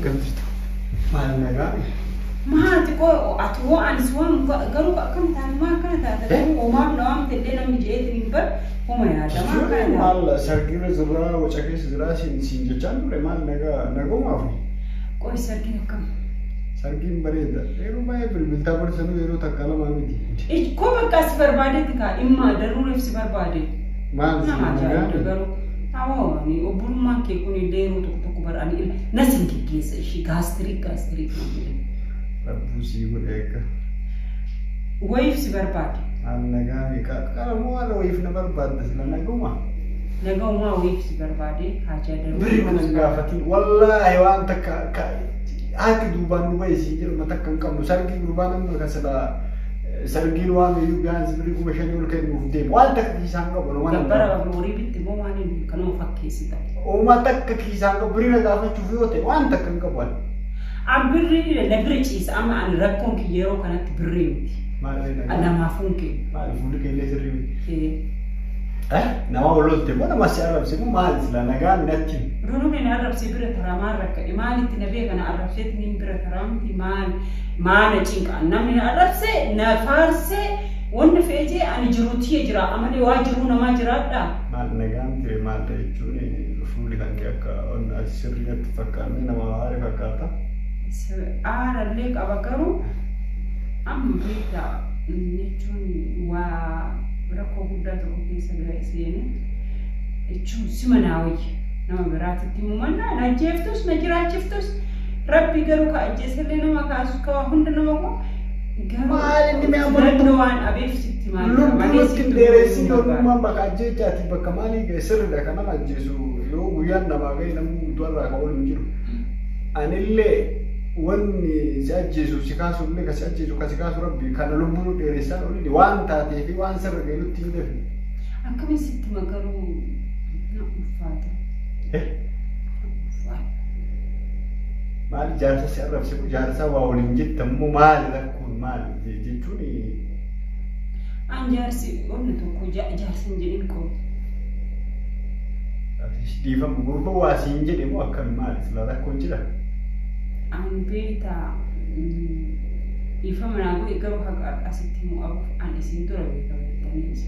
قلت ما لنا ما تقول أتوه عن سوام قالوا كم تاني ما كانت هذا وما بنام تدينا مجيء نبر وما يهذا ما كان مال سرقين زرا وشكل زرا سين جان ولا مال نجا ما في كويس سرقين كم سرقين بريدة إيرو ما يبل بالتابر سنو إيرو تكلم ما بدي إيش كم كاس بربادي تكا إما ضروري في بربادي ما نعم أواني وبرو ما كيكوني ديرو تكتكو براني نسين كيس شيء غاستريك ربوسي يقول هيك ويف سبربادي أنا جامي كلام مو على ويف نبرباد بس لنا نجوما ويف سبربادي حاجة بري من الجافتين والله وأنت هاك دوبان نبى يسير ما تكن كم سرقي دوبان ما كسلا سرقي وان يبيان زبري كمشان يقول كين مفدي وأنت كيسان كبر وانا كبر بوري بنت مو ماني كانوا فكيسي تا وما تك كيسان كبري نجافة شوفي وتي وأنت كن كبر عم بري نبريتشيس أما عن ركون كيرو كانت بريوتي أنا ما فونكي ما فونك اللي زريوتي nama ولولت ما ما سيعرف سيمو مال سلا نجان نتشين رونو نعرف سيبرة ترامار رك إيماني تنبيه أنا عرف سيت مين برة ترامتي ما نتشين كأننا من عرف سي نفارس ونفيجي أنا جروتي جرا أماني واجرونا ما جرا دا مال نجان تري مال تيجوني فولي كان كيك أن السرية تفكرني نما عارف أكاتا ليك أبكرو أم بيتا نتشون ركو بودا تكوكي سجى سيني تشو سمناوي نما برات تيمومنا نجفتوس نجرا جفتوس ربي قالوا كأجلس لنا ما كاسوكا هندنا ما هو ما عندي ما أمر دوان أبي في ستي ما لون كنديرسي يوم ما بكاجي جاتي بكمالي جسر ده كنا نجسو يو ويان نما جاي نمو دوار كقول نجرو أنا اللي واني سأجلسوا سكاسو اللي كسأجلسوا كسكاسو ربي كان لومبرو ديرسان ولي وان تاتي في وان سر جيلو تيجي أكمل ست مقالو نفاته مال جالسة سيعرف سيكو جالسة واولين جدا مو مال لكون مال جيتوني أنا جالسة قلنا توكو جالسة نجينكو ديفا مغربة واسين جدي مو أكمل مال سلا لكون جدا أنا بيتا يفهم أنا أقول إيكارو حق أسيتيمو أبو أنا إسين دورا بيتا بيتانيس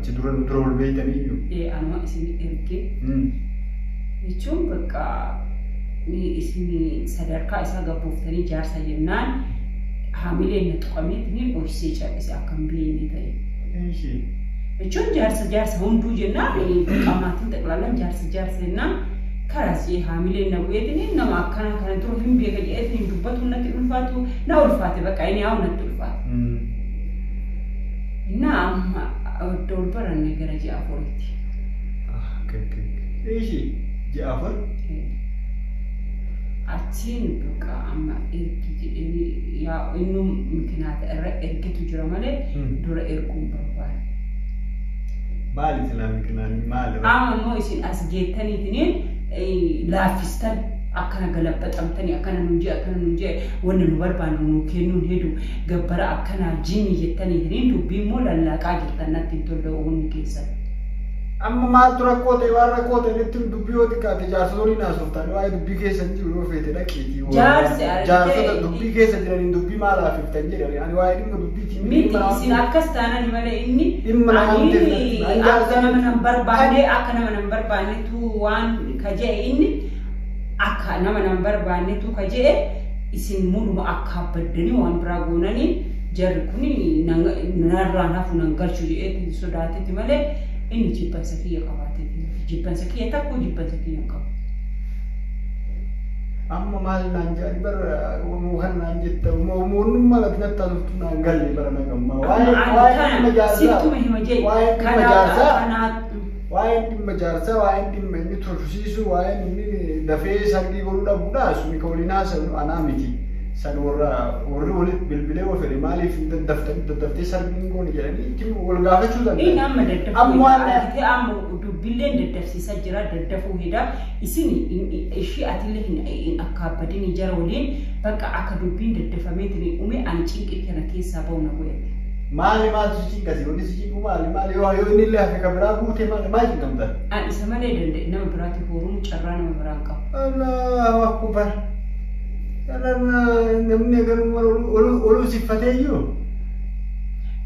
تدورن درول بيتانيو إيه أنا ما إسين إركي يجون بقى مي إسمي سدركا إسا غبوفتني جارسا جنان حاملين نتقاميتني بوشيشا إسا أكمبيني تاي إيشي يجون جارسا هندو جنان قاماتين تقلالن جارسا جنان كراسي حاملين نبويتني نما كان تروح هم بيجي جئتني دبته نتي ألفاتو نا ألفاتي بقى إني أو نتي ألفات نعم أودول برا نجرا جافورتي كي إيشي جافور أتين بقى أما إركتي إني يا إنه ممكن هذا إركتي جرامله دور إركم بربار مالي سلامي كناني مالي مو يصير أسجيتني تنين لافستان أكنا غلبت أمتني أكنا ننجي وننور بانو كينون هيدو غبرا أكنا جيني جتني تنين تبيمو للاقا جتنا تنتو ون كيسا أما ما تركوا تيوار ركوا تنتم دبيو تكاتي جارسوني ناسوفتاني واي دبي كيسا نجيبو فيتي لكيتي جارسو دبي كيسا جراني دبي مالا فيفتان جراني يعني واي دنگ دبي تيمي ميتي إسين أكستانا نمالي إني أكنا منبر باني تو وان كجي إني أكنا منبر باني تو كجي إسين مولو أكا بدني وان براغوناني جاركوني نرانا فنانغال شجئت سوداتي تمالي إني جيبان سكية قواتي جيبان سكية تاكو جيبان سكية قو أما مال نانجاني بر وموهن نانجت ومون مالت نتالفتنا نغالي برنا كما واين مجارسة واين مني ترفسيسو واين مني دفي سرقي قولنا بودا سمي كولينا سنو أنا ميكي سنورا ورولت بالبلي وفري مالي في الدفتر سرقين قولي جاني كم والغافة شو ذا إيه نعم أم دبلين الدفتر سجرا الدفتر هدا إسيني إشي أتله إن أكابدين جارولين بقى أكادوبين الدفتر ميتني أمي أنشيك إكنا كيس سباونا بويا Maali sijin kasi wani sijin kuma maali yoo inni illee hafe kabiraa guute maali gamtaa. Ani isa malee danda'e nama biraatti horuun carraa nama biraan qabu. Allahu akbar. Karena namni garuu olu siffatee iyyuu.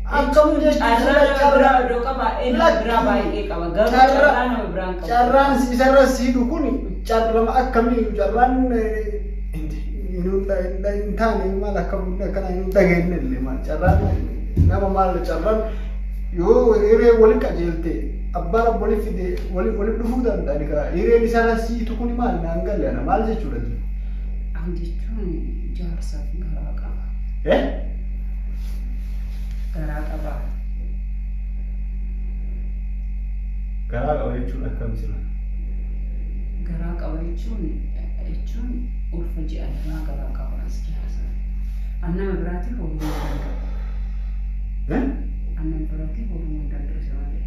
Akkam carraa iddoo qaba inni biraa baay'ee qaba garuu carraa nama biraan qabu. Carraan isarra siidu kun carrama akkamii carraan hin taane maal akkana hin dhageenye illee maal carraan nama maal carraan yoo hiree wali qajeelte abbaan wali fide wali dhufuu danda'ani kaa hireen isarra siitu kun maal naan galle maal jechuudha. Jechuun jaarsaaf garaa qaba. Garaa qaba. Garaa qaba jechuun akkam sila? Garaa qaba jechuun ulfa ji'a lamaa garaa qaba as jaarsa. Annama biraatiif horuu hin danda'u. Annama biraatiif horuu hin danda'u isa malee.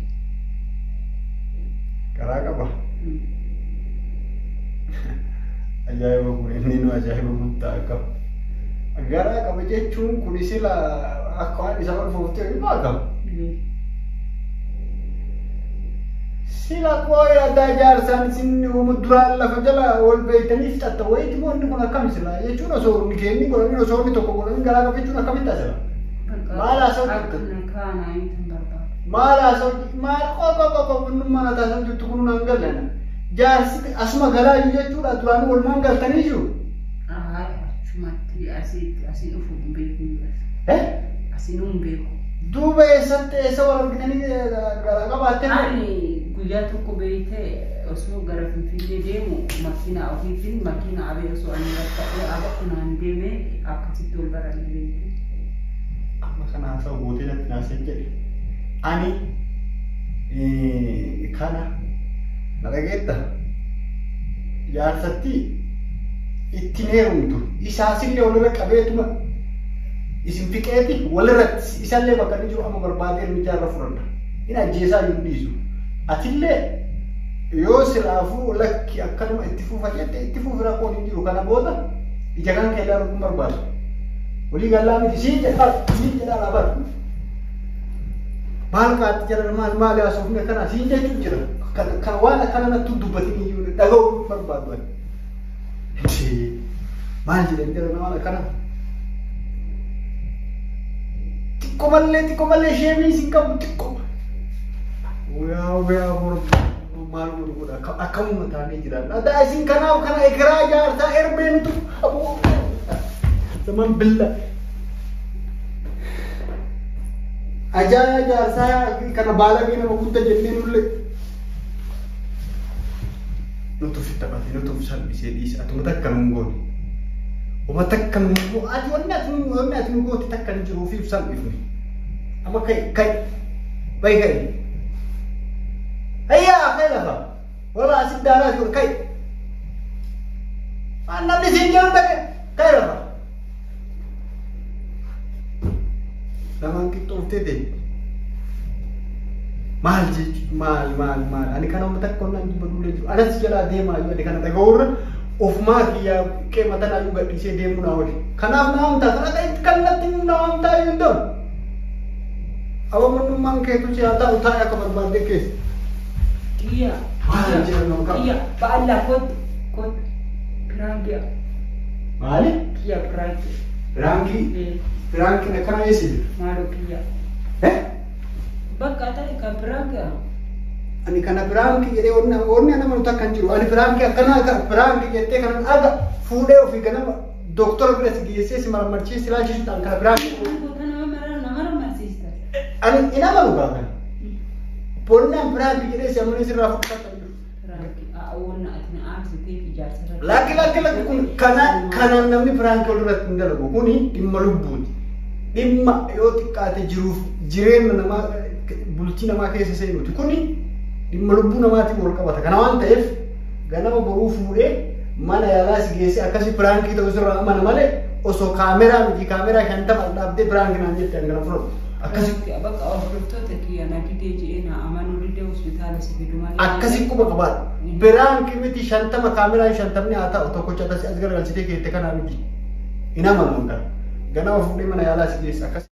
Garaa qaba. Ajaa'iba kun inni nu ajaa'iba guddaa qaba. Garaa qaba jechuun kun sila akka waan isa barfooftee hin baakamu. Sila qooyi addaa jaarsaan isin duraan lafa jala ol beeytaniif xaxxa wayiiti boonni kun akkam sila jechuun osoo inni keenni godhanii osoo inni tokko godhanii garaa qaba jechuun akkamitti asila. Maal haasa'u maal haasa'u maal qoqoqoqo kunnummaa taasisan jirtu kun naan gallan. Jaarsi asuma galaa jechuudha duraan walumaan galtanii jiru. Achumatti asii dhufu hin beeku. Asiin hin beeku. Duuba eessatti eessa wal argitanii garaa qabaattee? Ani guyyaa tokko beeytee osoo gara Finfinnee deemu makiinaa ofiitiin makiinaa abee osoo ani rakkatee aba kunaan deemee akkasitti ol barannee beekte. Amma kana haasa'u gootee natti naasee jedhe. Ani kana nagageetta jaarsatti ittiin heerumtu isaasillee walirra qabeetuma isin fiqeeti walirratti isallee bakka inni jiru amma barbaadee hirmichaa irra fudhadha inni ajjeesaa hin dhiisu atillee yoo silaafuu lakki akkanuma itti fuufa jette itti fuufi rakkoon hin jiru kana booda ija kan kee ilaaluun kun barbaadu walii gallaa miti siin jedhaa labar maal kaatti jedhan maal yaasuufne kana siin jechuun jira. Kan waan akkana natti dubbatin iyyuu dhaga'uu barbaadu. Maal jedhan jedhan waan akkana. Xiqqoo malee sheemii isin qabu xiqqoo. Wayaa maal godha akkamuma taanee jiran. Addaa isin kanaaf kana ekeraa jaarsaa erbeentu zaman billa. Ajaa jaarsaa kana baalagee nama guddaa jennee nullee. Nutu fittabate nutu salphisee dhiisa atuma takka nun goone uma takka nun goone ati wanni ati nun goote takka hin jiru ofiif salphifne amma kai bai kai hayyaa kai lafa wala asit daaraa jiru kai namni siin jedhu dhaqe kai lafa namaan qixxooftee deemi. Maal jechuun maal ani kana uummata akka qonnaan dubbadullee jiru anas jalaa deemaa jiru kana dhaga'uurra ofumaa kiyyaa qeematan ayuu gadhiisee deemuu naa wali kanaaf naa amtaa kana ta'e kallattii naa amtaa yoo ta'u awwaalummaan keetu si haa ta'u taa'ee akka barbaadde keessa. Kiyya baala kot piraangiya. Maali? Kiyya piraangi. Piraangi na kana eessi? Maaloo kiyya. Bakka ta'e kan piraangiya. Ani kana piraangi jedhee onni nama nuti akkan jiru ani piraangi akkana kan piraangi jettee kana aga fuudhee ofii ganama doktora bira si geessee si marmarchiisi ilaalchisuudhaan kana piraangi. Ani ina malu gaafa. Bonnaan piraangi jedhee si amanee sirraa fudhatan jiru. Lakki kun kana namni piraangi walirratti hin dalagu kuni dhimma lubbuuti. Dhimma yoo xiqqaate jiruuf jireenya namaa bultii namaa keessa seenuti kuni dhimma lubbuu namaatiin wal qabata. Kana waan ta'eef ganama boruu fuudhee mana yaalaa si geessee akkasii piraangii ta'uu sirraa amana malee osoo kaameraa miti kaameraa 50 dhaabdee piraangii naan jettee hangana fudhatu. Akkasii bakka hordoftoota kiyya nagidee jedhee na amanuu didee hospitaala si fidu malee. Akkasii quba qabaadha. Piraangii miti 50 kaameraa 50 haa ta'u tokkocha as garagalchitee keette kanaa miti. Hin amanu hundaan. Ganama fuudhee mana yaalaa si geesse akkasii.